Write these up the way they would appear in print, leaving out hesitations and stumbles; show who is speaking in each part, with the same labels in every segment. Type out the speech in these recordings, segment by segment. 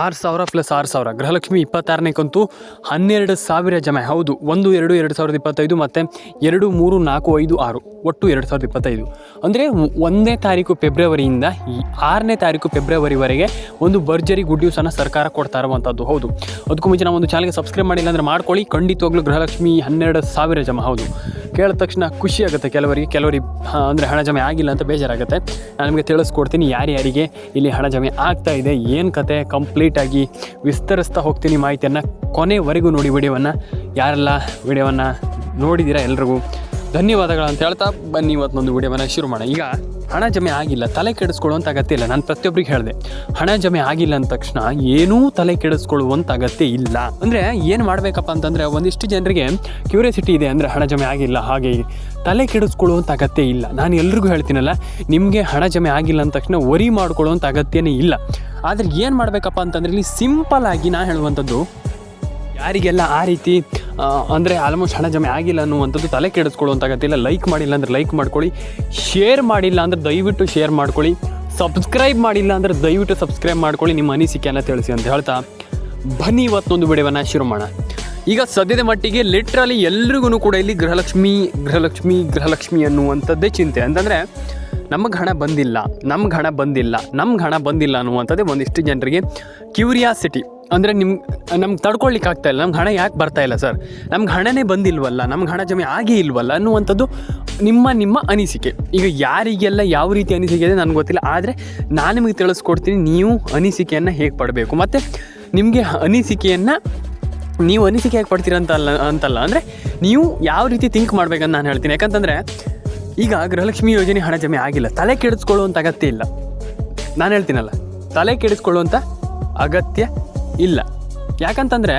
Speaker 1: 6,000 plus 6,000 Gruhalakshmi 26ನೇ ಕಂತು 12,000 ಜಮೆ. ಹೌದು, 1-2-2025 ಮತ್ತು 2-3-4-5-6 ಒಟ್ಟು 2025. ಅಂದರೆ 1ನೇ ತಾರೀಕು ಫೆಬ್ರವರಿಯಿಂದ 6ನೇ ತಾರೀಕು ಫೆಬ್ರವರಿವರೆಗೆ ಒಂದು ಭರ್ಜರಿ ಗುಡ್ ನ್ಯೂಸನ್ನು ಸರ್ಕಾರ ಕೊಡ್ತಾ ಇರುವಂಥದ್ದು. ಹೌದು, ಅದಕ್ಕೂ ಮುಂಚೆ ನಾವು ಒಂದು ಚಾನಲ್ಗೆ ಸಬ್ಸ್ಕ್ರೈಬ್ ಮಾಡಿಲ್ಲ ಅಂದರೆ ಮಾಡ್ಕೊಳ್ಳಿ. ಖಂಡಿತವಾಗ್ಲೂ ಗೃಹಲಕ್ಷ್ಮಿ 12,000 ಜಮೆ. ಹೌದು, ಕೇಳಿದ ತಕ್ಷಣ ಖುಷಿ ಆಗುತ್ತೆ ಕೆಲವರಿಗೆ ಅಂದರೆ ಹಣ ಜಮೆ ಆಗಿಲ್ಲ ಅಂತ ಬೇಜಾರಾಗುತ್ತೆ. ನಾನು ನಿಮಗೆ ತಿಳಿಸ್ಕೊಡ್ತೀನಿ ಯಾರ್ಯಾರಿಗೆ ಇಲ್ಲಿ ಹಣ ಜಮೆ ಆಗ್ತಾ ಇದೆ, ಏನು ಕತೆ ಕಂಪ್ಲೀಟಾಗಿ ವಿಸ್ತರಿಸ್ತಾ ಹೋಗ್ತೀನಿ ಮಾಹಿತಿಯನ್ನು. ಕೊನೆವರೆಗೂ ನೋಡಿ ವಿಡಿಯೋವನ್ನು. ಯಾರೆಲ್ಲ ವಿಡಿಯೋವನ್ನು ನೋಡಿದ್ದೀರಾ ಎಲ್ರಿಗೂ ಧನ್ಯವಾದಗಳು ಅಂತ ಹೇಳ್ತಾ ಬನ್ನಿ ಇವತ್ತೊಂದು ವಿಡಿಯೋವನ್ನು ಶುರು ಮಾಡೋಣ. ಈಗ ಹಣ ಜಮೆ ಆಗಿಲ್ಲ, ತಲೆ ಕೆಡಿಸ್ಕೊಳ್ಳುವಂಥ ಅಗತ್ಯ ಇಲ್ಲ. ನಾನು ಪ್ರತಿಯೊಬ್ಬರಿಗೆ ಹೇಳಿದೆ, ಹಣ ಜಮೆ ಆಗಿಲ್ಲ ಅಂದ ತಕ್ಷಣ ಏನೂ ತಲೆ ಕೆಡಿಸ್ಕೊಳ್ಳುವಂಥ ಅಗತ್ಯ ಇಲ್ಲ. ಅಂದರೆ ಏನು ಮಾಡಬೇಕಪ್ಪ ಅಂತಂದರೆ, ಒಂದಿಷ್ಟು ಜನರಿಗೆ ಕ್ಯೂರಿಯಾಸಿಟಿ ಇದೆ, ಅಂದರೆ ಹಣ ಜಮೆ ಆಗಿಲ್ಲ ಹಾಗೆ ತಲೆ ಕೆಡಿಸ್ಕೊಳ್ಳುವಂಥ ಅಗತ್ಯ ಇಲ್ಲ. ನಾನು ಎಲ್ರಿಗೂ ಹೇಳ್ತೀನಲ್ಲ, ನಿಮಗೆ ಹಣ ಜಮೆ ಆಗಿಲ್ಲ ಅಂದ ತಕ್ಷಣ ವರಿ ಮಾಡ್ಕೊಳ್ಳುವಂಥ ಅಗತ್ಯನೇ ಇಲ್ಲ. ಆದರೆ ಏನು ಮಾಡಬೇಕಪ್ಪ ಅಂತಂದರೆ, ಇಲ್ಲಿ ಸಿಂಪಲ್ಲಾಗಿ ನಾನು ಹೇಳುವಂಥದ್ದು, ಯಾರಿಗೆಲ್ಲ ಆ ರೀತಿ ಅಂದರೆ ಆಲ್ಮೋಸ್ಟ್ ಹಣ ಜಮೆ ಆಗಿಲ್ಲ ಅನ್ನುವಂಥದ್ದು ತಲೆ ಕೆಡಿಸ್ಕೊಳ್ಳುವಂಥ ಅಗತ್ಯ ಇಲ್ಲ. ಲೈಕ್ ಮಾಡಿಲ್ಲ ಅಂದರೆ ಲೈಕ್ ಮಾಡ್ಕೊಳ್ಳಿ, ಶೇರ್ ಮಾಡಿಲ್ಲ ಅಂದರೆ ದಯವಿಟ್ಟು ಶೇರ್ ಮಾಡ್ಕೊಳ್ಳಿ, ಸಬ್ಸ್ಕ್ರೈಬ್ ಮಾಡಿಲ್ಲ ಅಂದರೆ ದಯವಿಟ್ಟು ಸಬ್ಸ್ಕ್ರೈಬ್ ಮಾಡ್ಕೊಳ್ಳಿ, ನಿಮ್ಮ ಅನಿಸಿಕೆಯನ್ನು ತಿಳಿಸಿ ಅಂತ ಹೇಳ್ತಾ ಬನ್ನಿ ಇವತ್ತೊಂದು ವಿಡಿಯೋವನ್ನು ಶುರು ಮಾಡೋಣ. ಈಗ ಸದ್ಯದ ಮಟ್ಟಿಗೆ ಲಿಟ್ರಲಿ ಎಲ್ರಿಗೂ ಕೂಡ ಇಲ್ಲಿ ಗೃಹಲಕ್ಷ್ಮಿ ಅನ್ನುವಂಥದ್ದೇ ಚಿಂತೆ. ಅಂತಂದರೆ ನಮಗೆ ಹಣ ಬಂದಿಲ್ಲ ಅನ್ನುವಂಥದ್ದೇ ಒಂದಿಷ್ಟು ಜನರಿಗೆ ಕ್ಯೂರಿಯಾಸಿಟಿ. ಅಂದರೆ ನಮ್ಗೆ ತಡ್ಕೊಳ್ಲಿಕ್ಕೆ ಆಗ್ತಾಯಿಲ್ಲ, ನಮ್ಗೆ ಹಣ ಯಾಕೆ ಬರ್ತಾಯಿಲ್ಲ ಸರ್, ನಮ್ಗೆ ಹಣನೇ ಬಂದಿಲ್ವಲ್ಲ, ನಮ್ಗೆ ಹಣ ಜಮೆ ಆಗೇ ಇಲ್ವಲ್ಲ ಅನ್ನುವಂಥದ್ದು ನಿಮ್ಮ ಅನಿಸಿಕೆ. ಈಗ ಯಾರಿಗೆಲ್ಲ ಯಾವ ರೀತಿ ಅನಿಸಿಕೆ ಇದೆ ನನಗೆ ಗೊತ್ತಿಲ್ಲ, ಆದರೆ ನಾನು ನಿಮಗೆ ತಿಳಿಸ್ಕೊಡ್ತೀನಿ ನೀವು ಅನಿಸಿಕೆಯನ್ನು ಹೇಗೆ ಪಡಬೇಕು. ಮತ್ತು ನಿಮಗೆ ನೀವು ಅನಿಸಿಕೆ ಹೇಗೆ ಪಡ್ತೀರ ಅಂತಲ್ಲ ಅಂದರೆ ನೀವು ಯಾವ ರೀತಿ ಥಿಂಕ್ ಮಾಡ್ಬೇಕಂತ ನಾನು ಹೇಳ್ತೀನಿ. ಯಾಕಂತಂದರೆ ಈಗ ಗೃಹಲಕ್ಷ್ಮಿ ಯೋಜನೆ ಹಣ ಜಮೆ ಆಗಿಲ್ಲ, ತಲೆ ಕೆಡಿಸ್ಕೊಳ್ಳುವಂಥ ಅಗತ್ಯ ಇಲ್ಲ. ನಾನು ಹೇಳ್ತೀನಲ್ಲ, ತಲೆ ಕೆಡಿಸ್ಕೊಳ್ಳುವಂಥ ಅಗತ್ಯ ಇಲ್ಲ. ಯಾಕಂತಂದರೆ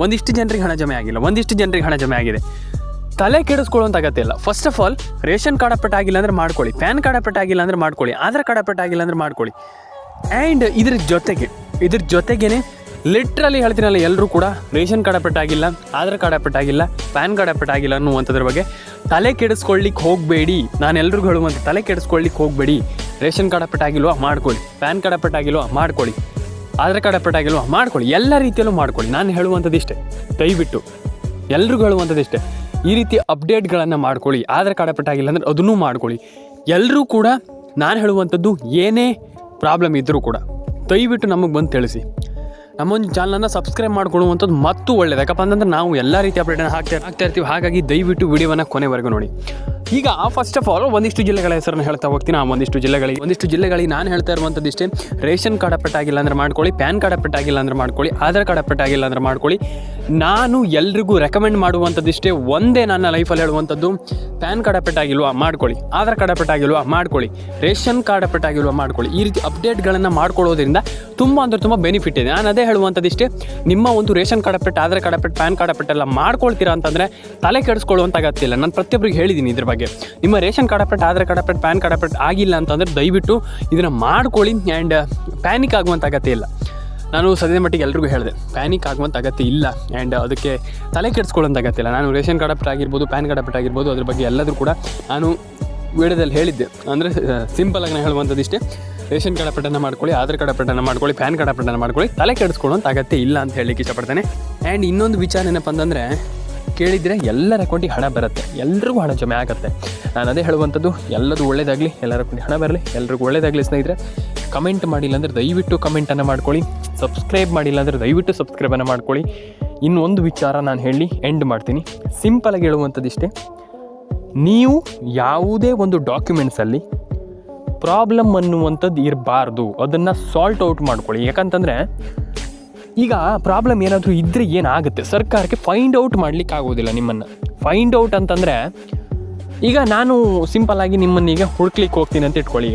Speaker 1: ಒಂದಿಷ್ಟು ಜನರಿಗೆ ಹಣ ಜಮೆ ಆಗಿಲ್ಲ, ಒಂದಿಷ್ಟು ಜನರಿಗೆ ಹಣ ಜಮೆ ಆಗಿದೆ. ತಲೆ ಕೆಡಿಸ್ಕೊಳ್ಳುವಂಥ ಅಗತ್ಯ ಇಲ್ಲ. First of all ration card update ಆಗಿಲ್ಲ ಅಂದರೆ ಮಾಡ್ಕೊಳ್ಳಿ, ಪ್ಯಾನ್ ಕಾರ್ಡ್ ಅಪ್ಡೇಟ್ ಆಗಿಲ್ಲ ಅಂದರೆ ಮಾಡ್ಕೊಳ್ಳಿ, ಆಧಾರ್ ಕಾರ್ಡ್ ಅಪ್ಡೇಟ್ ಆಗಿಲ್ಲ ಅಂದರೆ ಮಾಡ್ಕೊಳ್ಳಿ. ಆ್ಯಂಡ್ ಇದ್ರ ಜೊತೆಗೇ ಲಿಟ್ರಲಿ ಹೇಳ್ತೀನಲ್ಲ, ಎಲ್ಲರೂ ಕೂಡ ರೇಷನ್ ಕಾರ್ಡ್ ಅಪ್ಡೇಟ್ ಆಗಿಲ್ಲ, ಆಧಾರ್ ಕಾರ್ಡ್ ಅಪ್ಡೇಟ್ ಆಗಿಲ್ಲ, ಪ್ಯಾನ್ ಕಾರ್ಡ್ ಅಪ್ಡೇಟ್ ಆಗಿಲ್ಲ ಅನ್ನುವಂಥದ್ರ ಬಗ್ಗೆ ತಲೆ ಕೆಡಿಸ್ಕೊಳ್ಳಿಕ್ಕೆ ಹೋಗಬೇಡಿ. ನಾನು ಎಲ್ರಿಗೂ ಹೇಳುವಂಥ ತಲೆ ಕೆಡಿಸ್ಕೊಳ್ಳಿಕ್ಕೆ ಹೋಗಬೇಡಿ. ರೇಷನ್ ಕಾರ್ಡ್ ಅಪ್ಡೇಟ್ ಆಗಿಲ್ವಾ ಮಾಡ್ಕೊಳ್ಳಿ, ಪ್ಯಾನ್ ಕಾರ್ಡ್ ಅಪ್ಡೇಟ್ ಆಗಿಲ್ವಾ ಮಾಡ್ಕೊಳ್ಳಿ, ಆಧಾರ್ ಕಾರ್ಡ್ ಅಪ್ಡೇಟ್ ಆಗಿಲ್ವಾ ಮಾಡ್ಕೊಳ್ಳಿ, ಎಲ್ಲ ರೀತಿಯಲ್ಲೂ ಮಾಡ್ಕೊಳ್ಳಿ. ನಾನು ಹೇಳುವಂಥದ್ದು ಇಷ್ಟೇ, ದಯವಿಟ್ಟು ಎಲ್ರಿಗೂ ಹೇಳುವಂಥದ್ದು ಇಷ್ಟೇ, ಈ ರೀತಿ ಅಪ್ಡೇಟ್ಗಳನ್ನು ಮಾಡ್ಕೊಳ್ಳಿ. ಆಧಾರ್ ಕಾರ್ಡ್ ಅಪ್ಡೇಟ್ ಆಗಿಲ್ಲ ಅಂದರೆ ಅದನ್ನೂ ಮಾಡ್ಕೊಳ್ಳಿ. ಎಲ್ಲರೂ ಕೂಡ ನಾನು ಹೇಳುವಂಥದ್ದು ಏನೇ ಪ್ರಾಬ್ಲಮ್ ಇದ್ದರೂ ಕೂಡ ದಯವಿಟ್ಟು ನಮಗೆ ಬಂದು ತಿಳಿಸಿ. ನಮ್ಮೊಂದು ಚಾನಲನ್ನು ಸಬ್ಸ್ಕ್ರೈಬ್ ಮಾಡ್ಕೊಳ್ಳುವಂಥದ್ದು ಮತ್ತು ಒಳ್ಳೆಯದು. ಯಾಕಪ್ಪ ಅಂತಂದ್ರೆ ನಾವು ಎಲ್ಲ ರೀತಿ ಅಪ್ಡೇಟನ್ನು ಹಾಕ್ತಾ ಇರ್ತೀವಿ. ಹಾಗಾಗಿ ದಯವಿಟ್ಟು ವಿಡಿಯೋವನ್ನು ಕೊನೆವರೆಗೂ ನೋಡಿ. ಈಗ ಫಸ್ಟ್ ಆಫ್ ಆಲ್ ಒಂದಿಷ್ಟು ಜಿಲ್ಲೆಗಳ ಹೆಸರನ್ನು ಹೇಳ್ತಾ ಹೋಗ್ತೀನಿ. ಒಂದಿಷ್ಟು ಜಿಲ್ಲೆಗಳಿಗೆ ನಾನು ಹೇಳ್ತಾ ಇರುವಂಥದ್ದು ಇಷ್ಟೇ, ರೇಷನ್ ಕಾರ್ಡ್ ಅಪ್ಡೇಟ್ ಆಗಿಲ್ಲ ಅಂದರೆ ಮಾಡ್ಕೊಳ್ಳಿ, ಪ್ಯಾನ್ ಕಾರ್ಡ್ ಅಪ್ಡೇಟ್ ಆಗಿಲ್ಲ ಅಂದರೆ ಮಾಡ್ಕೊಳ್ಳಿ, ಆಧಾರ್ ಕಾರ್ಡ್ ಅಪ್ಡೇಟ್ ಆಗಿಲ್ಲ ಅಂದರೆ ಮಾಡ್ಕೊಳ್ಳಿ. ನಾನು ಎಲ್ರಿಗೂ ರೆಕಮೆಂಡ್ ಮಾಡುವಂಥದ್ದು ಇಷ್ಟೇ, ಒಂದೇ ನನ್ನ ಲೈಫಲ್ಲಿ ಹೇಳುವಂಥದ್ದು, ಪ್ಯಾನ್ ಕಾರ್ಡ್ ಅಪ್ಡೇಟ್ ಆಗಿಲ್ವಾ ಮಾಡ್ಕೊಳ್ಳಿ, ಆಧಾರ್ ಕಾರ್ಡ್ ಅಪ್ಡೇಟ್ ಆಗಿಲ್ವಾ ಮಾಡ್ಕೊಳ್ಳಿ, ರೇಷನ್ ಕಾರ್ಡ್ ಅಪ್ಡೇಟ್ ಆಗಿಲ್ವಾ ಮಾಡ್ಕೊಳ್ಳಿ. ಈ ರೀತಿ ಅಪ್ಡೇಟ್ಗಳನ್ನು ಮಾಡ್ಕೊಳ್ಳೋದ್ರಿಂದ ತುಂಬ ಬೆನಿಫಿಟ್ ಇದೆ. ನಾನು ಅದೇ ಹೇಳುವಂಥದ್ದು ಇಷ್ಟೇ, ನಿಮ್ಮ ಒಂದು ration card update, Aadhaar card update, PAN card update ಎಲ್ಲ ಮಾಡ್ಕೊಳ್ತೀರಾ ಅಂತಂದರೆ ತಲೆ ಕೆಡಿಸ್ಕೊಳ್ಳುವಂಥ ಅಗತ್ಯ ಇಲ್ಲ. ನಾನು ಪ್ರತಿಯೊಬ್ಬರಿಗೆ ಹೇಳಿದ್ದೀನಿ ಇದ್ರ ಬಗ್ಗೆ. ನಿಮ್ಮ ration card update, Aadhaar card update, PAN card update ಆಗಿಲ್ಲ ಅಂತಂದರೆ ದಯವಿಟ್ಟು ಇದನ್ನು ಮಾಡ್ಕೊಳ್ಳಿ. ಆ್ಯಂಡ್ ಪ್ಯಾನಿಕ್ ಆಗುವಂಥ ಅಗತ್ಯ ಇಲ್ಲ. ನಾನು ಸದ್ಯದ ಮಟ್ಟಿಗೆ ಎಲ್ರಿಗೂ ಹೇಳಿದೆ, ಪ್ಯಾನಿಕ್ ಆಗುವಂಥ ಅಗತ್ಯ ಇಲ್ಲ. ಆ್ಯಂಡ್ ಅದಕ್ಕೆ ತಲೆ ಕೆಡಿಸ್ಕೊಳ್ಳೋಂಥ ಅಗತ್ಯ ಇಲ್ಲ. ನಾನು ರೇಷನ್ ಕಾರ್ಡ್ ಅಪ್ಡೇಟ್ ಆಗಿರ್ಬೋದು, ಪ್ಯಾನ್ ಕಾರ್ಡ್ ಅಪ್ಡೇಟ್ ಆಗಿರ್ಬೋದು, ಅದ್ರ ಬಗ್ಗೆ ಎಲ್ಲದರೂ ಕೂಡ ನಾನು ವಿಡಿಯೋದಲ್ಲಿ ಹೇಳಿದ್ದೆ. ಅಂದರೆ ಸಿಂಪಲಾಗಿ ನಾನು ಹೇಳುವಂಥದ್ದು ಇಷ್ಟೇ, ರೇಷನ್ ಕಾರ್ಡ್ ಅಪ್ಡೇಟನ್ನು ಮಾಡ್ಕೊಳ್ಳಿ, ಆಧಾರ್ ಕಾರ್ಡ್ ಅಪ್ಡೇಟನ್ನು ಮಾಡ್ಕೊಳ್ಳಿ, ಪ್ಯಾನ್ ಕಾರ್ಡ್ ಅಪ್ಡೇಟನ್ನು ಮಾಡ್ಕೊಳ್ಳಿ, ತಲೆ ಕೆಡಿಸ್ಕೊಳ್ಳೋಂಥ ಅಗತ್ಯ ಇಲ್ಲ ಅಂತ ಹೇಳಲಿಕ್ಕೆ ಇಷ್ಟಪಡ್ತೇನೆ. ಆ್ಯಂಡ್ ಇನ್ನೊಂದು ವಿಚಾರ ಏನಪ್ಪ ಅಂತಂದರೆ, ಕೇಳಿದರೆ ಎಲ್ಲರ ಅಕೌಂಟಿಗೆ ಹಣ ಬರುತ್ತೆ, ಎಲ್ರಿಗೂ ಹಣ ಜಮೆ ಆಗುತ್ತೆ. ನಾನು ಅದೇ ಹೇಳುವಂಥದ್ದು, ಎಲ್ಲದೂ ಒಳ್ಳೇದಾಗಲಿ, ಎಲ್ಲರ ಅಕೌಂಟಿಗೆ ಹಣ ಬರಲಿ, ಎಲ್ರಿಗೂ ಒಳ್ಳೇದಾಗಲಿ. ಸ್ನೇಹಿತರೆ, ಕಮೆಂಟ್ ಮಾಡಿಲ್ಲ ಅಂದರೆ ದಯವಿಟ್ಟು ಕಮೆಂಟನ್ನು ಮಾಡ್ಕೊಳ್ಳಿ, ಸಬ್ಸ್ಕ್ರೈಬ್ ಮಾಡಿಲ್ಲ ಅಂದರೆ ದಯವಿಟ್ಟು ಸಬ್ಸ್ಕ್ರೈಬನ್ನು ಮಾಡ್ಕೊಳ್ಳಿ. ಇನ್ನೊಂದು ವಿಚಾರ ನಾನು ಹೇಳಿ ಎಂಡ್ ಮಾಡ್ತೀನಿ. ಸಿಂಪಲಾಗಿ ಹೇಳುವಂಥದ್ದು ಇಷ್ಟೇ, ನೀವು ಯಾವುದೇ ಒಂದು ಡಾಕ್ಯುಮೆಂಟ್ಸಲ್ಲಿ ಪ್ರಾಬ್ಲಮ್ ಅನ್ನುವಂಥದ್ದು ಇರಬಾರ್ದು, ಅದನ್ನು ಸಾಲ್ಟ್ ಔಟ್ ಮಾಡ್ಕೊಳ್ಳಿ. ಯಾಕಂತಂದರೆ ಈಗ ಪ್ರಾಬ್ಲಮ್ ಏನಾದರೂ ಇದ್ದರೆ ಏನಾಗುತ್ತೆ, ಸರ್ಕಾರಕ್ಕೆ ಫೈಂಡ್ ಔಟ್ ಮಾಡಲಿಕ್ಕೆ ಆಗೋದಿಲ್ಲ. ನಿಮ್ಮನ್ನು ಫೈಂಡ್ ಔಟ್ ಅಂತಂದರೆ, ಈಗ ನಾನು ಸಿಂಪಲ್ಲಾಗಿ ನಿಮ್ಮನ್ನೀಗ ಹುಡುಕ್ಲಿಕ್ಕೆ ಹೋಗ್ತೀನಿ ಅಂತ ಇಟ್ಕೊಳ್ಳಿ.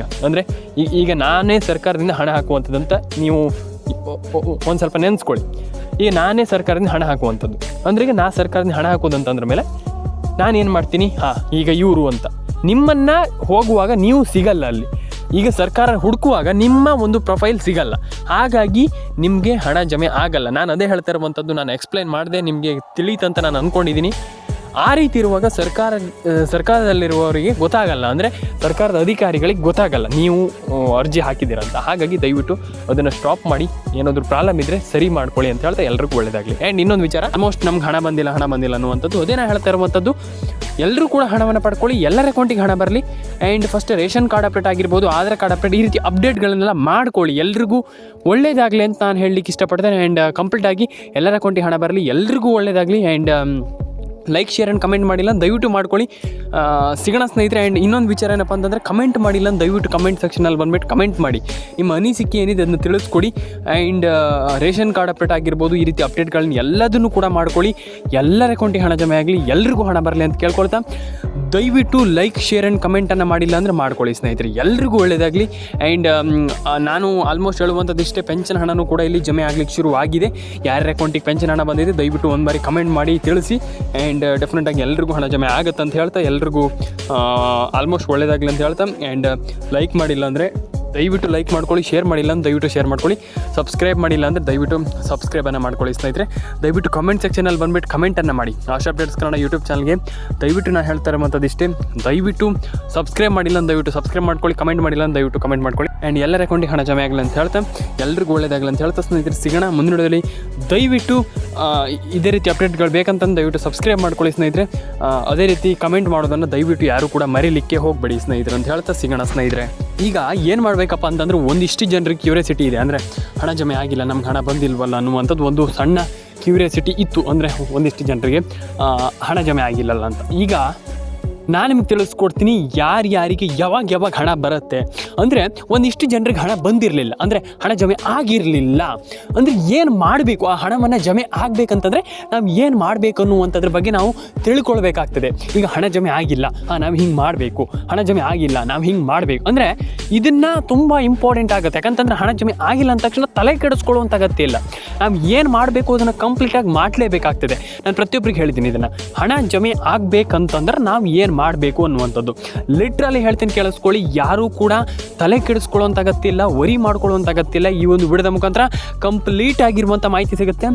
Speaker 1: ಈಗ ಈಗ ನಾನೇ ಸರ್ಕಾರದಿಂದ ಹಣ ಹಾಕುವಂಥದ್ದಂತ ನೀವು ಒಂದು ಸ್ವಲ್ಪ ನೆನೆಸ್ಕೊಳ್ಳಿ. ಈಗ ನಾನೇ ಸರ್ಕಾರದಿಂದ ಹಣ ಹಾಕುವಂಥದ್ದು ಅಂದರೆ, ಈಗ ಸರ್ಕಾರದಿಂದ ಹಣ ಹಾಕೋದಂತಂದ್ರ ಮೇಲೆ ನಾನೇನು ಮಾಡ್ತೀನಿ, ಈಗ ಇವರು ಅಂತ ನಿಮ್ಮನ್ನು ಹೋಗುವಾಗ ನೀವು ಸಿಗಲ್ಲ ಅಲ್ಲಿ. ಈಗ ಸರ್ಕಾರ ಹುಡುಕುವಾಗ ನಿಮ್ಮ ಒಂದು ಪ್ರೊಫೈಲ್ ಸಿಗಲ್ಲ, ಹಾಗಾಗಿ ನಿಮಗೆ ಹಣ ಜಮೆ ಆಗಲ್ಲ. ನಾನು ಅದೇ ಹೇಳ್ತಾ ಇರುವಂಥದ್ದು, ನಾನು ಎಕ್ಸ್ಪ್ಲೈನ್ ಮಾಡಿದೆ, ನಿಮಗೆ ತಿಳಿಯುತ್ತಂತ ನಾನು ಅಂದ್ಕೊಂಡಿದ್ದೀನಿ. ಆ ರೀತಿ ಇರುವಾಗ ಸರ್ಕಾರದಲ್ಲಿರುವವರಿಗೆ ಗೊತ್ತಾಗಲ್ಲ, ಅಂದರೆ ಸರ್ಕಾರದ ಅಧಿಕಾರಿಗಳಿಗೆ ಗೊತ್ತಾಗಲ್ಲ ನೀವು ಅರ್ಜಿ ಹಾಕಿದ್ದೀರಂತ. ಹಾಗಾಗಿ ದಯವಿಟ್ಟು ಅದನ್ನು ಸ್ಟಾಪ್ ಮಾಡಿ, ಏನಾದರೂ ಪ್ರಾಬ್ಲಮ್ ಇದ್ದರೆ ಸರಿ ಮಾಡ್ಕೊಳ್ಳಿ ಅಂತ ಹೇಳ್ತಾ ಎಲ್ರಿಗೂ ಒಳ್ಳೆಯದಾಗಲಿ. ಆ್ಯಂಡ್ ಇನ್ನೊಂದು ವಿಚಾರ, ಆಲ್ಮೋಸ್ಟ್ ನಮ್ಗೆ ಹಣ ಬಂದಿಲ್ಲ ಅನ್ನುವಂಥದ್ದು ಅದೇ ನಾನು ಹೇಳ್ತಾ ಇರುವಂಥದ್ದು. ಎಲ್ಲರೂ ಕೂಡ ಹಣವನ್ನು ಪಡ್ಕೊಳ್ಳಿ, ಎಲ್ಲರ ಅಕೌಂಟಿಗೆ ಹಣ ಬರಲಿ. And first ration card update ಆಗಿರ್ಬೋದು, ಆಧಾರ್ ಕಾರ್ಡ್ ಅಪ್ಡೇಟ್, ಈ ರೀತಿ ಅಪ್ಡೇಟ್ಗಳನ್ನೆಲ್ಲ ಮಾಡ್ಕೊಳ್ಳಿ. ಎಲ್ರಿಗೂ ಒಳ್ಳೇದಾಗಲಿ ಅಂತ ನಾನು ಹೇಳಲಿಕ್ಕೆ ಇಷ್ಟಪಡ್ತೇನೆ. ಆ್ಯಂಡ್ ಕಂಪ್ಲೀಟಾಗಿ ಎಲ್ಲರ ಅಕೌಂಟಿಗೆ ಹಣ ಬರಲಿ, ಎಲ್ರಿಗೂ ಒಳ್ಳೇದಾಗಲಿ. And like, share and comment ಮಾಡಿಲ್ಲ ದಯವಿಟ್ಟು ಮಾಡ್ಕೊಳ್ಳಿ. ಸಿಗೋಣ ಸ್ನೇಹಿತರೆ. ಆ್ಯಂಡ್ ಇನ್ನೊಂದು ವಿಚಾರ ಏನಪ್ಪ ಅಂತಂದರೆ, ಕಮೆಂಟ್ ಮಾಡಿಲ್ಲ ದಯವಿಟ್ಟು ಕಮೆಂಟ್ ಸೆಕ್ಷನಲ್ಲಿ ಬಂದುಬಿಟ್ಟು ಕಮೆಂಟ್ ಮಾಡಿ, ನಿಮ್ಮ ಅನಿಸಿಕೆ ಏನಿದೆ ಅದನ್ನು ತಿಳಿಸ್ಕೊಡಿ. ಆ್ಯಂಡ್ ರೇಷನ್ ಕಾರ್ಡ್ ಅಪ್ಡೇಟ್ ಆಗಿರ್ಬೋದು, ಈ ರೀತಿ ಅಪ್ಡೇಟ್ಗಳನ್ನ ಎಲ್ಲದನ್ನು ಕೂಡ ಮಾಡ್ಕೊಳ್ಳಿ. ಎಲ್ಲರ ಅಕೌಂಟಿಗೆ ಹಣ ಜಮೆ ಆಗಲಿ, ಎಲ್ರಿಗೂ ಹಣ ಬರಲಿ ಅಂತ ಕೇಳ್ಕೊಳ್ತಾ, ದಯವಿಟ್ಟು ಲೈಕ್, ಶೇರ್ ಆ್ಯಂಡ್ ಕಮೆಂಟನ್ನು ಮಾಡಿಲ್ಲ ಅಂದರೆ ಮಾಡ್ಕೊಳ್ಳಿ ಸ್ನೇಹಿತರೆ, ಎಲ್ರಿಗೂ ಒಳ್ಳೆಯದಾಗಲಿ. ಆ್ಯಂಡ್ ನಾನು ಆಲ್ಮೋಸ್ಟ್ ಹೇಳುವಂಥದ್ದು ಇಷ್ಟೇ, ಪೆನ್ಷನ್ ಹಣನೂ ಕೂಡ ಇಲ್ಲಿ ಜಮೆ ಆಗಲಿಕ್ಕೆ ಶುರು ಆಗಿದೆ. ಯಾರ್ಯಾರ ಅಕೌಂಟಿಗೆ ಪೆನ್ಷನ್ ಹಣ ಬಂದಿದೆ ದಯವಿಟ್ಟು ಒಂದು ಬಾರಿ ಕಮೆಂಟ್ ಮಾಡಿ ತಿಳಿಸಿ. ಆ್ಯಂಡ್ ಡೆಫಿನೆಟಾಗಿ ಎಲ್ರಿಗೂ ಹಣ ಜಮೆ ಆಗುತ್ತೆ ಅಂತ ಹೇಳ್ತಾ, ಎಲ್ರಿಗೂ ಆಲ್ಮೋಸ್ಟ್ ಒಳ್ಳೆಯದಾಗಲಿ ಅಂತ ಹೇಳ್ತಾ, ಆ್ಯಂಡ್ ಲೈಕ್ ಮಾಡಿಲ್ಲ ಅಂದರೆ ದಯವಿಟ್ಟು ಲೈಕ್ ಮಾಡ್ಕೊಳ್ಳಿ, ಶೇರ್ ಮಾಡಿಲ್ಲ ಅಂದ್ರೆ ದಯವಿಟ್ಟು ಶೇರ್ ಮಾಡ್ಕೊಳ್ಳಿ, ಸಬ್ಸ್ಕ್ರೈಬ್ ಮಾಡಿಲ್ಲ ಅಂದರೆ ದಯವಿಟ್ಟು ಸಬ್ಸ್ಕ್ರೈಬನ್ನು ಮಾಡ್ಕೊಳ್ಳಿ ಸ್ನೇಹಿತರೆ. ದಯವಿಟ್ಟು ಕಮೆಂಟ್ ಸೆಕ್ಷನಲ್ಲಿ ಬಂದುಬಿಟ್ಟು ಕಮೆಂಟನ್ನು ಮಾಡಿ. ಆಶಾ ಅಪ್ಡೇಟ್ಸ್ ಕನ್ನಡ ಯೂಟ್ಯೂಬ್ ಚಾನಲ್ಗೆ ದಯವಿಟ್ಟು ನಾನು ಹೇಳ್ತಾ ಇರೋವಂಥದ್ದು ಇಷ್ಟೇ, ದಯವಿಟ್ಟು ಸಬ್ಸ್ಕ್ರೈಬ್ ಮಾಡಿಲ್ಲ ಅಂದ್ರೆ ದಯವಿಟ್ಟು ಸಬ್ಸ್ಕ್ರೈಬ್ ಮಾಡ್ಕೊಳ್ಳಿ, ಕಮೆಂಟ್ ಮಾಡಿಲ್ಲ ಅಂದ್ರೆ ದಯವಿಟ್ಟು ಕಮೆಂಟ್ ಮಾಡ್ಕೊಳ್ಳಿ. ಆ್ಯಂಡ್ ಎಲ್ಲರ ಅಕೌಂಟಿಗೆ ಹಣ ಜಮೆ ಆಗಲಿ ಅಂತ ಹೇಳ್ತಾ, ಎಲ್ರಿಗೂ ಒಳ್ಳೆಯದಾಗಲಿ ಅಂತ ಹೇಳ್ತಾ ಸ್ನೇಹಿತರೆ, ಸಿಗೋಣ ಮುಂದಿನ ವಿಡಿಯೋದಲ್ಲಿ. ದಯವಿಟ್ಟು ಇದೇ ರೀತಿ ಅಪ್ಡೇಟ್ಗಳು ಬೇಕಂತಂದು ದಯವಿಟ್ಟು ಸಬ್ಸ್ಕ್ರೈಬ್ ಮಾಡ್ಕೊಳ್ಳಿ ಸ್ನೇಹಿತರೆ. ಅದೇ ರೀತಿ ಕಮೆಂಟ್ ಮಾಡೋದನ್ನು ದಯವಿಟ್ಟು ಯಾರು ಕೂಡ ಮರೀಲಿಕ್ಕೆ ಹೋಗಬೇಡಿ ಸ್ನೇಹಿತರೆ ಅಂತ ಹೇಳ್ತಾ, ಸಿಗೋಣ ಸ್ನೇಹಿತರೆ. ಈಗ ಏನು ಮಾಡಬೇಕಪ್ಪ ಅಂತಂದ್ರೆ, ಒಂದಿಷ್ಟು ಜನರಿಗೆ ಕ್ಯೂರಿಯಾಸಿಟಿ ಇದೆ, ಅಂದರೆ ಹಣ ಜಮೆ ಆಗಿಲ್ಲ, ನಮ್ಗೆ ಹಣ ಬಂದಿಲ್ವಲ್ಲ ಅನ್ನುವಂಥದ್ದು ಒಂದು ಸಣ್ಣ ಕ್ಯೂರಿಯಾಸಿಟಿ ಇತ್ತು. ಅಂದರೆ ಒಂದಿಷ್ಟು ಜನರಿಗೆ ಹಣ ಜಮೆ ಆಗಿಲ್ಲಲ್ಲ ಅಂತ. ಈಗ ನಾನು ನಿಮ್ಗೆ ತಿಳಿಸ್ಕೊಡ್ತೀನಿ ಯಾರಿಗೆ ಯಾವಾಗ ಹಣ ಬರುತ್ತೆ. ಅಂದರೆ ಒಂದಿಷ್ಟು ಜನರಿಗೆ ಹಣ ಬಂದಿರಲಿಲ್ಲ, ಅಂದರೆ ಹಣ ಜಮೆ ಆಗಿರಲಿಲ್ಲ ಅಂದರೆ ಏನು ಮಾಡಬೇಕು, ಆ ಹಣವನ್ನು ಜಮೆ ಆಗಬೇಕಂತಂದರೆ ನಾವು ಏನು ಮಾಡಬೇಕು ಅನ್ನುವಂಥದ್ರ ಬಗ್ಗೆ ನಾವು ತಿಳ್ಕೊಳ್ಬೇಕಾಗ್ತದೆ. ಈಗ ಹಣ ಜಮೆ ಆಗಿಲ್ಲ, ನಾವು ಹಿಂಗೆ ಮಾಡಬೇಕು, ಹಣ ಜಮೆ ಆಗಿಲ್ಲ ನಾವು ಹಿಂಗೆ ಮಾಡಬೇಕು ಅಂದರೆ ಇದನ್ನು ತುಂಬ ಇಂಪಾರ್ಟೆಂಟ್ ಆಗುತ್ತೆ. ಯಾಕಂತಂದರೆ ಹಣ ಜಮೆ ಆಗಿಲ್ಲ ಅಂದ ತಕ್ಷಣ ತಲೆ ಕೆಡಿಸ್ಕೊಳ್ಳುವಂಥ ಅಗತ್ಯ ಇಲ್ಲ. ನಾವು ಏನು ಮಾಡಬೇಕು ಅದನ್ನು ಕಂಪ್ಲೀಟಾಗಿ ಮಾಡಲೇಬೇಕಾಗ್ತದೆ. ನಾನು ಪ್ರತಿಯೊಬ್ಬರಿಗೆ ಹೇಳಿದ್ದೀನಿ ಇದನ್ನು, ಹಣ ಜಮೆ ಆಗಬೇಕಂತಂದ್ರೆ ನಾವು ಏನು ಮಾಡಬೇಕು ಅನ್ನುವಂಥದ್ದು ಲಿಟ್ರಲಿ ಹೇಳ್ತೀನಿ, ಕೇಳಿಸ್ಕೊಳ್ಳಿ. ಯಾರೂ ಕೂಡ ತಲೆ ಕೆಡಿಸ್ಕೊಳ್ಳೋಂಥ ಅಗತ್ಯ ಇಲ್ಲ, ವರಿ ಮಾಡ್ಕೊಳ್ಳೋಂಥ ಅಗತ್ಯ ಇಲ್ಲ. ಈ ಒಂದು ವಿಡಿಯೋದ ಮುಖಾಂತರ ಕಂಪ್ಲೀಟ್ ಆಗಿರುವಂಥ ಮಾಹಿತಿ ಸಿಗುತ್ತೆ.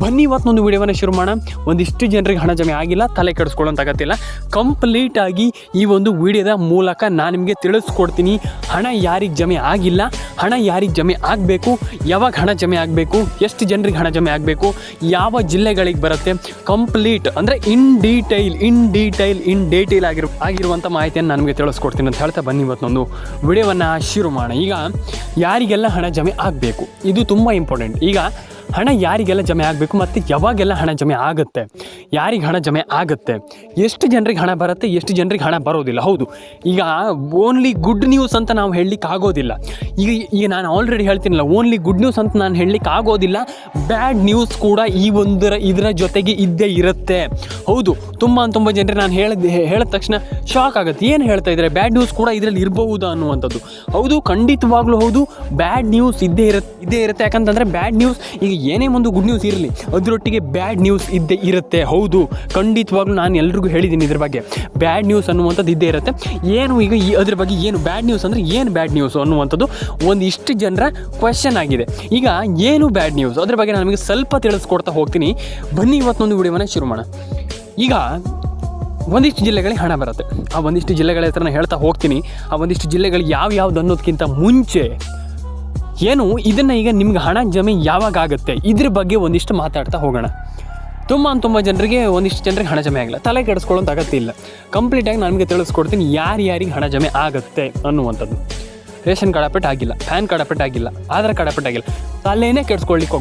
Speaker 1: ಬನ್ನಿ ಇವತ್ತೊಂದು ವಿಡಿಯೋವನ್ನು ಶುರು ಮಾಡೋಣ. ಒಂದಿಷ್ಟು ಜನರಿಗೆ ಹಣ ಜಮೆ ಆಗಿಲ್ಲ, ತಲೆ ಕೆಡಿಸ್ಕೊಳ್ಳೋಂಥ ಅಗತ್ಯ ಇಲ್ಲ. ಕಂಪ್ಲೀಟಾಗಿ ಈ ಒಂದು ವಿಡಿಯೋದ ಮೂಲಕ ನಾನು ನಿಮಗೆ ತಿಳಿಸ್ಕೊಡ್ತೀನಿ, ಹಣ ಯಾರಿಗೆ ಜಮೆ ಆಗಿಲ್ಲ, ಹಣ ಯಾರಿಗೆ ಜಮೆ ಆಗಬೇಕು, ಯಾವಾಗ ಹಣ ಜಮೆ ಆಗಬೇಕು, ಎಷ್ಟು ಜನರಿಗೆ ಹಣ ಜಮೆ ಆಗಬೇಕು, ಯಾವ ಜಿಲ್ಲೆಗಳಿಗೆ ಬರುತ್ತೆ, ಕಂಪ್ಲೀಟ್ ಅಂದರೆ ಇನ್ ಡೀಟೇಲ್ ಆಗಿರುವಂಥ ಮಾಹಿತಿಯನ್ನು ನಾನು ನಿಮಗೆ ತಿಳಿಸ್ಕೊಡ್ತೀನಿ ಅಂತ ಹೇಳ್ತಾ, ಬನ್ನಿ ಇವತ್ತೊಂದು ವಿಡಿಯೋವನ್ನು ಶುರು ಮಾಡೋಣ. ಈಗ ಯಾರಿಗೆಲ್ಲ ಹಣ ಜಮೆ ಆಗಬೇಕು ಇದು ತುಂಬ ಇಂಪಾರ್ಟೆಂಟ್. ಈಗ ಹಣ ಯಾರಿಗೆಲ್ಲ ಜಮೆ ಆಗಬೇಕು ಮತ್ತು ಯಾವಾಗೆಲ್ಲ ಹಣ ಜಮೆ ಆಗುತ್ತೆ, ಯಾರಿಗೆ ಹಣ ಜಮೆ ಆಗುತ್ತೆ, ಎಷ್ಟು ಜನರಿಗೆ ಹಣ ಬರುತ್ತೆ, ಎಷ್ಟು ಜನರಿಗೆ ಹಣ ಬರೋದಿಲ್ಲ. ಹೌದು, ಈಗ ಓನ್ಲಿ ಗುಡ್ ನ್ಯೂಸ್ ಅಂತ ನಾವು ಹೇಳಲಿಕ್ಕೆ ಆಗೋದಿಲ್ಲ. ಈಗ ನಾನು ಆಲ್ರೆಡಿ ಹೇಳ್ತೀನಲ್ಲ, ಓನ್ಲಿ ಗುಡ್ ನ್ಯೂಸ್ ಅಂತ ನಾನು ಹೇಳಲಿಕ್ಕೆ ಆಗೋದಿಲ್ಲ. ಬ್ಯಾಡ್ ನ್ಯೂಸ್ ಕೂಡ ಇದರ ಜೊತೆಗೆ ಇದ್ದೇ ಇರುತ್ತೆ. ಹೌದು, ತುಂಬ ಜನರಿಗೆ ನಾನು ಹೇಳಿದ ತಕ್ಷಣ ಶಾಕ್ ಆಗುತ್ತೆ, ಏನು ಹೇಳ್ತಾ ಇದ್ದಾರೆ, ಬ್ಯಾಡ್ ನ್ಯೂಸ್ ಕೂಡ ಇದರಲ್ಲಿ ಇರಬಹುದಾ ಅನ್ನುವಂಥದ್ದು. ಹೌದು, ಖಂಡಿತವಾಗ್ಲೂ ಹೌದು, ಬ್ಯಾಡ್ ನ್ಯೂಸ್ ಇದ್ದೇ ಇರುತ್ತೆ. ಯಾಕಂತಂದರೆ ಬ್ಯಾಡ್ ನ್ಯೂಸ್, ಈಗ ಏನೇ ಒಂದು ಗುಡ್ ನ್ಯೂಸ್ ಇರಲಿ ಅದರೊಟ್ಟಿಗೆ ಬ್ಯಾಡ್ ನ್ಯೂಸ್ ಇದ್ದೇ ಇರುತ್ತೆ. ಹೌದು, ಖಂಡಿತವಾಗ್ಲೂ ನಾನು ಎಲ್ರಿಗೂ ಹೇಳಿದ್ದೀನಿ ಇದ್ರ ಬಗ್ಗೆ, ಬ್ಯಾಡ್ ನ್ಯೂಸ್ ಅನ್ನುವಂಥದ್ದು ಇದ್ದೇ ಇರುತ್ತೆ. ಏನು ಈಗ ಅದ್ರ ಬಗ್ಗೆ ಏನು ಬ್ಯಾಡ್ ನ್ಯೂಸ್ ಅಂದರೆ ಏನು ಬ್ಯಾಡ್ ನ್ಯೂಸ್ ಅನ್ನುವಂಥದ್ದು ಒಂದಿಷ್ಟು ಜನರ ಕ್ವೆಶ್ಚನ್ ಆಗಿದೆ. ಈಗ ಏನು ಬ್ಯಾಡ್ ನ್ಯೂಸ್ ಅದ್ರ ಬಗ್ಗೆ ನಾನು ನಿಮಗೆ ಸ್ವಲ್ಪ ತಿಳಿಸ್ಕೊಡ್ತಾ ಹೋಗ್ತೀನಿ. ಬನ್ನಿ ಇವತ್ತೊಂದು ವಿಡಿಯೋವನ್ನು ಶುರು ಮಾಡೋಣ. ಈಗ ಒಂದಿಷ್ಟು ಜಿಲ್ಲೆಗಳಿಗೆ ಹಣ ಬರುತ್ತೆ, ಆ ಒಂದಿಷ್ಟು ಜಿಲ್ಲೆಗಳ ಹೆಸರನ್ನ ಹೇಳ್ತಾ ಹೋಗ್ತೀನಿ. ಆ ಒಂದಿಷ್ಟು ಜಿಲ್ಲೆಗಳು ಯಾವ್ಯಾವ್ದು ಅನ್ನೋದಕ್ಕಿಂತ ಮುಂಚೆ ಏನು ಇದನ್ನು ಈಗ ನಿಮ್ಗೆ ಹಣ ಜಮೆ ಯಾವಾಗ ಆಗುತ್ತೆ ಇದ್ರ ಬಗ್ಗೆ ಒಂದಿಷ್ಟು ಮಾತಾಡ್ತಾ ಹೋಗೋಣ. ತುಂಬ ಜನರಿಗೆ ಒಂದಿಷ್ಟು ಜನರಿಗೆ ಹಣ ಜಮೆ ಆಗಿಲ್ಲ, ತಲೆ ಕೆಡಿಸ್ಕೊಳ್ಳೋಂಥ ಅಗತ್ಯ ಇಲ್ಲ. ಕಂಪ್ಲೀಟಾಗಿ ನನಗೆ ತಿಳಿಸ್ಕೊಡ್ತೀನಿ ಯಾರಿಗೆ ಹಣ ಜಮೆ ಆಗುತ್ತೆ ಅನ್ನುವಂಥದ್ದು. ರೇಷನ್ ಕಾರ್ಡ್ ಅಪ್ಡೇಟ್ ಆಗಿಲ್ಲ, ಪ್ಯಾನ್ ಕಾರ್ಡ್ ಅಪ್ಡೇಟ್ ಆಗಿಲ್ಲ, ಆಧಾರ್ ಕಾರ್ಡ್ ಅಪ್ಡೇಟ್ ಆಗಿಲ್ಲ, ತಲೆನೇ ಕೆಡಿಸ್ಕೊಳ್ಳಿಕ್ಕೆ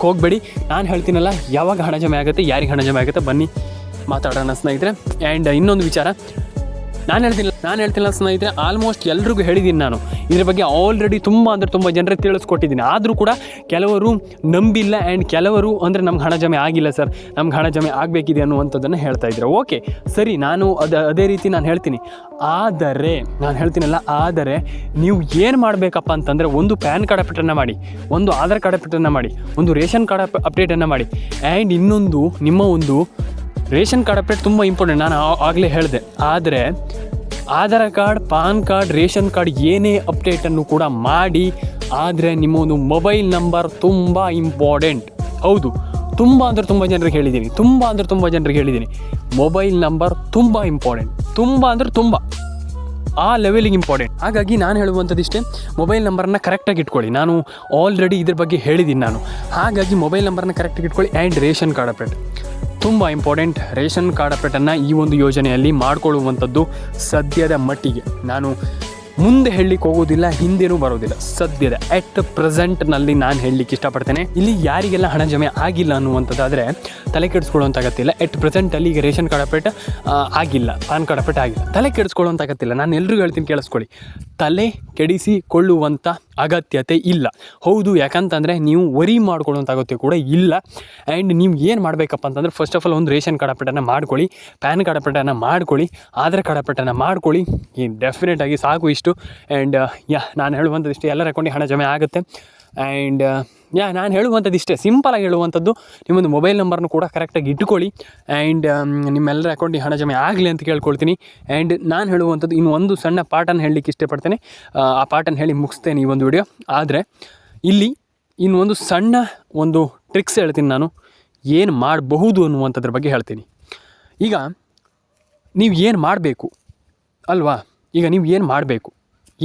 Speaker 1: ಹೋಗಬೇಡಿ. ನಾನು ಹೇಳ್ತೀನಲ್ಲ ಯಾವಾಗ ಹಣ ಜಮೆ ಆಗುತ್ತೆ, ಯಾರಿಗೆ ಹಣ ಜಮೆ ಆಗುತ್ತೆ, ಬನ್ನಿ ಮಾತಾಡೋಣ ಸ್ನೇಹಿತರೆ. ಆ್ಯಂಡ್ ಇನ್ನೊಂದು ವಿಚಾರ ನಾನು ಹೇಳ್ತಿಲ್ಲ ಸ್ನೇಹಿತರೆ, ಆಲ್ಮೋಸ್ಟ್ ಎಲ್ರಿಗೂ ಹೇಳಿದ್ದೀನಿ ನಾನು ಇದ್ರ ಬಗ್ಗೆ ಆಲ್ರೆಡಿ ತುಂಬ ಜನರಿಗೆ ತಿಳಿಸ್ಕೊಟ್ಟಿದ್ದೀನಿ. ಆದರೂ ಕೂಡ ಕೆಲವರು ನಂಬಿಲ್ಲ. ಆ್ಯಂಡ್ ಕೆಲವರು ಅಂದರೆ ನಮ್ಗೆ ಹಣ ಜಮೆ ಆಗಿಲ್ಲ ಸರ್, ನಮ್ಗೆ ಹಣ ಜಮೆ ಆಗಬೇಕಿದೆ ಅನ್ನುವಂಥದ್ದನ್ನು ಹೇಳ್ತಾ ಇದ್ದಾರೆ. ಓಕೆ ಸರಿ, ನಾನು ಅದೇ ರೀತಿ ನಾನು ಹೇಳ್ತೀನಿ. ಆದರೆ ನೀವು ಏನು ಮಾಡಬೇಕಪ್ಪ ಅಂತಂದರೆ, ಒಂದು ಪ್ಯಾನ್ ಕಾರ್ಡ್ ಅಪ್ಡೇಟನ್ನು ಮಾಡಿ, ಒಂದು ಆಧಾರ್ ಕಾರ್ಡ್ ಅಪ್ಡೇಟನ್ನು ಮಾಡಿ, ಒಂದು ರೇಷನ್ ಕಾರ್ಡ್ ಅಪ್ಡೇಟನ್ನು ಮಾಡಿ. ಆ್ಯಂಡ್ ಇನ್ನೊಂದು ನಿಮ್ಮ ಒಂದು ರೇಷನ್ ಕಾರ್ಡ್ ಅಪ್ಡೇಟ್ ತುಂಬ ಇಂಪಾರ್ಟೆಂಟ್, ನಾನು ಆಗಲೇ ಹೇಳಿದೆ. ಆದರೆ Aadhaar card, PAN card, ration card ಏನೇ ಅಪ್ಡೇಟನ್ನು ಕೂಡ ಮಾಡಿ. ಆದರೆ ನಿಮ್ಮ ಒಂದು ಮೊಬೈಲ್ ನಂಬರ್ ತುಂಬ ಇಂಪಾರ್ಟೆಂಟ್. ಹೌದು, ತುಂಬ ಜನರಿಗೆ ಹೇಳಿದ್ದೀನಿ, ತುಂಬ ಜನರಿಗೆ ಹೇಳಿದ್ದೀನಿ, ಮೊಬೈಲ್ ನಂಬರ್ ತುಂಬ ಇಂಪಾರ್ಟೆಂಟ್, ತುಂಬ ಆ ಲೆವೆಲಿಗೆ ಇಂಪಾರ್ಟೆಂಟ್. ಹಾಗಾಗಿ ನಾನು ಹೇಳುವಂಥದ್ದು ಇಷ್ಟೇ, ಮೊಬೈಲ್ ನಂಬರನ್ನು ಕರೆಕ್ಟಾಗಿ ಇಟ್ಕೊಳ್ಳಿ. ನಾನು ಆಲ್ರೆಡಿ ಇದ್ರ ಬಗ್ಗೆ ಹೇಳಿದ್ದೀನಿ ನಾನು. ಹಾಗಾಗಿ ಮೊಬೈಲ್ ನಂಬರನ್ನು ಕರೆಕ್ಟಾಗಿ ಇಟ್ಕೊಳ್ಳಿ. ಆ್ಯಂಡ್ ರೇಷನ್ ಕಾರ್ಡ್ ಅಪ್ಡೇಟ್ ತುಂಬ ಇಂಪಾರ್ಟೆಂಟ್. ರೇಷನ್ ಕಾರ್ಡ್ ಅಪ್ಡೇಟನ್ನು ಈ ಒಂದು ಯೋಜನೆಯಲ್ಲಿ ಮಾಡಿಕೊಳ್ಳುವಂಥದ್ದು ಸದ್ಯದ ಮಟ್ಟಿಗೆ, ನಾನು ಮುಂದೆ ಹೇಳಲಿಕ್ಕೆ ಹೋಗೋದಿಲ್ಲ, ಹಿಂದೇನೂ ಬರೋದಿಲ್ಲ, ಸದ್ಯದ ಎಟ್ ಪ್ರೆಸೆಂಟ್ನಲ್ಲಿ ನಾನು ಹೇಳಲಿಕ್ಕೆ ಇಷ್ಟಪಡ್ತೇನೆ. ಇಲ್ಲಿ ಯಾರಿಗೆಲ್ಲ ಹಣ ಜಮೆ ಆಗಿಲ್ಲ ಅನ್ನುವಂಥದ್ದಾದರೆ ತಲೆ ಕೆಡಿಸ್ಕೊಳ್ಳುವಂಥ ಅಗತ್ಯ ಇಲ್ಲ. ಎಟ್ ಪ್ರೆಸೆಂಟಲ್ಲಿ ಈಗ ರೇಷನ್ ಕಾರ್ಡ್ ಅಪ್ಡೇಟ್ ಆಗಿಲ್ಲ, ಪಾನ್ ಕಾರ್ಡ್ ಅಪ್ಡೇಟ್ ಆಗಿಲ್ಲ, ತಲೆ ಕೆಡಿಸ್ಕೊಳ್ಳುವಂಥ ಅಗತ್ಯ ಇಲ್ಲ. ನಾನು ಎಲ್ರಿಗೂ ಹೇಳ್ತೀನಿ, ಕೇಳಿಸ್ಕೊಳ್ಳಿ, ತಲೆ ಕೆಡಿಸಿಕೊಳ್ಳುವಂಥ ಅಗತ್ಯತೆ ಇಲ್ಲ. ಹೌದು, ಯಾಕಂತಂದರೆ ನೀವು ವರಿ ಮಾಡ್ಕೊಳ್ಳುವಂಥ ಅಗತ್ಯ ಕೂಡ ಇಲ್ಲ. ಆ್ಯಂಡ್ ನೀವು ಏನು ಮಾಡಬೇಕಪ್ಪ ಅಂತಂದರೆ, ಫಸ್ಟ್ ಆಫ್ ಆಲ್ ಒಂದು ರೇಷನ್ ಕಾರ್ಡ್ ಅಪ್ಡೇಟನ್ನು ಮಾಡ್ಕೊಳ್ಳಿ, ಪ್ಯಾನ್ ಕಾರ್ಡ್ ಅಪ್ಡೇಟನ್ನು ಮಾಡ್ಕೊಳ್ಳಿ, ಆಧಾರ್ ಕಾರ್ಡ್ ಅಪ್ಡೇಟನ್ನು ಮಾಡ್ಕೊಳ್ಳಿ. ಈ ಡೆಫಿನೆಟಾಗಿ ಸಾಕು ಇಷ್ಟು. ಆ್ಯಂಡ್ ನಾನು ಹೇಳುವಂಥದ್ದು ಇಷ್ಟೇ, ಎಲ್ಲರ ಅಕೌಂಟಿಗೆ ಹಣ ಜಮೆ ಆಗುತ್ತೆ. ಆ್ಯಂಡ್ ನಾನು ಹೇಳುವಂಥದ್ದು ಇಷ್ಟೇ, ಸಿಂಪಲಾಗಿ ಹೇಳುವಂಥದ್ದು, ನಿಮ್ಮೊಂದು ಮೊಬೈಲ್ ನಂಬರ್ನು ಕೂಡ ಕರೆಕ್ಟಾಗಿ ಇಟ್ಕೊಳ್ಳಿ. ಆ್ಯಂಡ್ ನಿಮ್ಮೆಲ್ಲರ ಅಕೌಂಟಿಗೆ ಹಣ ಜಮೆ ಆಗಲಿ ಅಂತ ಕೇಳ್ಕೊಳ್ತೀನಿ. ಆ್ಯಂಡ್ ನಾನು ಹೇಳುವಂಥದ್ದು ಇನ್ನು ಒಂದು ಸಣ್ಣ ಪಾಠನ ಹೇಳಲಿಕ್ಕೆ ಇಷ್ಟಪಡ್ತೇನೆ. ಆ ಪಾಠನ ಹೇಳಿ ಮುಗಿಸ್ತೇನೆ ಈ ಒಂದು ವಿಡಿಯೋ. ಆದರೆ ಇಲ್ಲಿ ಇನ್ನು ಒಂದು ಸಣ್ಣ ಒಂದು ಟ್ರಿಕ್ಸ್ ಹೇಳ್ತೀನಿ ನಾನು, ಏನು ಮಾಡಬಹುದು ಅನ್ನುವಂಥದ್ರ ಬಗ್ಗೆ ಹೇಳ್ತೀನಿ. ಈಗ ನೀವು ಏನು ಮಾಡಬೇಕು ಅಲ್ವಾ, ಈಗ ನೀವು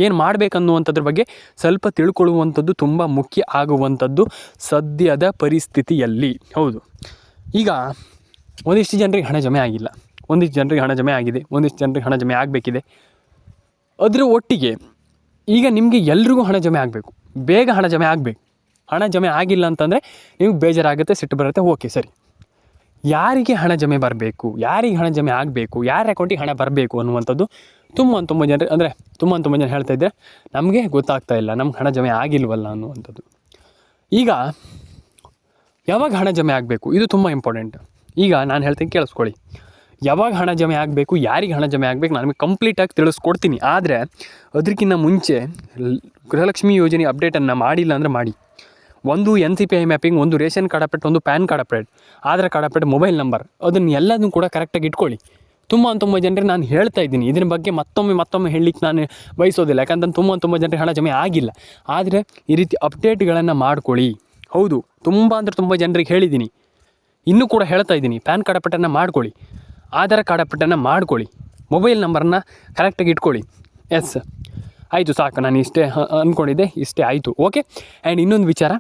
Speaker 1: ಏನು ಮಾಡಬೇಕನ್ನುವಂಥದ್ರ ಬಗ್ಗೆ ಸ್ವಲ್ಪ ತಿಳ್ಕೊಳ್ಳುವಂಥದ್ದು ತುಂಬ ಮುಖ್ಯ ಆಗುವಂಥದ್ದು ಸದ್ಯದ ಪರಿಸ್ಥಿತಿಯಲ್ಲಿ. ಹೌದು, ಈಗ ಒಂದಿಷ್ಟು ಜನರಿಗೆ ಹಣ ಜಮೆ ಆಗಿಲ್ಲ, ಒಂದಿಷ್ಟು ಜನರಿಗೆ ಹಣ ಜಮೆ ಆಗಿದೆ, ಒಂದಿಷ್ಟು ಜನರಿಗೆ ಹಣ ಜಮೆ ಆಗಬೇಕಿದೆ. ಅದರ ಒಟ್ಟಿಗೆ ಈಗ ನಿಮಗೆ ಎಲ್ರಿಗೂ ಹಣ ಜಮೆ ಆಗಬೇಕು, ಬೇಗ ಹಣ ಜಮೆ ಆಗಬೇಕು. ಹಣ ಜಮೆ ಆಗಿಲ್ಲ ಅಂತಂದರೆ ನಿಮ್ಗೆ ಬೇಜಾರಾಗುತ್ತೆ, ಸಿಟ್ಟು ಬರುತ್ತೆ, ಓಕೆ ಸರಿ. ಯಾರಿಗೆ ಹಣ ಜಮೆ ಬರಬೇಕು, ಯಾರಿಗೆ ಹಣ ಜಮೆ ಆಗಬೇಕು, ಯಾರ ಅಕೌಂಟಿಗೆ ಹಣ ಬರಬೇಕು ಅನ್ನುವಂಥದ್ದು ತುಂಬ ಜನರು, ಅಂದರೆ ತುಂಬ ಜನ ಹೇಳ್ತಾ ಇದ್ದರೆ ನಮಗೆ ಗೊತ್ತಾಗ್ತಾ ಇಲ್ಲ, ನಮ್ಗೆ ಹಣ ಜಮೆ ಆಗಿಲ್ವಲ್ಲ ಅನ್ನುವಂಥದ್ದು. ಈಗ ಯಾವಾಗ ಹಣ ಜಮೆ ಆಗಬೇಕು, ಇದು ತುಂಬ ಇಂಪಾರ್ಟೆಂಟ್. ಈಗ ನಾನು ಹೇಳ್ತೀನಿ, ಕೇಳಿಸ್ಕೊಳ್ಳಿ, ಯಾವಾಗ ಹಣ ಜಮೆ ಆಗಬೇಕು, ಯಾರಿಗೆ ಹಣ ಜಮೆ ಆಗಬೇಕು, ನಾನು ನಿಮಗೆ ಕಂಪ್ಲೀಟಾಗಿ ತಿಳಿಸ್ಕೊಡ್ತೀನಿ. ಆದರೆ ಅದಕ್ಕಿಂತ ಮುಂಚೆ ಗೃಹಲಕ್ಷ್ಮಿ ಯೋಜನೆ ಅಪ್ಡೇಟನ್ನು ಮಾಡಿಲ್ಲ ಅಂದರೆ ಮಾಡಿ. ಒಂದು NCPI ಮ್ಯಾಪಿಂಗ್, ಒಂದು ರೇಷನ್ ಕಾರ್ಡ್ ಅಪ್ಡೇಟ್, ಒಂದು PAN card update, Aadhaar card update, mobile number, ಅದನ್ನು ಎಲ್ಲದನ್ನು ಕೂಡ ಕರೆಕ್ಟಾಗಿ ಇಟ್ಕೊಳ್ಳಿ. ತುಂಬ ಜನರಿಗೆ ನಾನು ಹೇಳ್ತಾ ಇದ್ದೀನಿ, ಇದರ ಬಗ್ಗೆ ಮತ್ತೊಮ್ಮೆ ಹೇಳಲಿಕ್ಕೆ ನಾನು ಬಯಸೋದಿಲ್ಲ. ಯಾಕಂತಂದ್ರೆ ತುಂಬ ಜನರಿಗೆ ಹಣ ಜಮೆ ಆಗಿಲ್ಲ. ಆದರೆ ಈ ರೀತಿ ಅಪ್ಡೇಟ್ಗಳನ್ನು ಮಾಡ್ಕೊಳ್ಳಿ. ಹೌದು, ತುಂಬ ಜನರಿಗೆ ಹೇಳಿದ್ದೀನಿ, ಇನ್ನೂ ಕೂಡ ಹೇಳ್ತಾ ಇದ್ದೀನಿ, ಪ್ಯಾನ್ ಕಾರ್ಡ್ ಅಪ್ಡೇಟನ್ನು ಮಾಡ್ಕೊಳ್ಳಿ, ಆಧಾರ್ ಕಾರ್ಡ್ ಅಪ್ಡೇಟನ್ನು ಮಾಡ್ಕೊಳ್ಳಿ, ಮೊಬೈಲ್ ನಂಬರನ್ನು ಕರೆಕ್ಟಾಗಿ ಇಟ್ಕೊಳ್ಳಿ. ಎಸ್, ಆಯಿತು, ಸಾಕು, ನಾನು ಇಷ್ಟೇ ಅಂದ್ಕೊಂಡಿದ್ದೆ, ಇಷ್ಟೇ ಆಯಿತು, ಓಕೆ. ಆ್ಯಂಡ್ ಇನ್ನೊಂದು ವಿಚಾರ,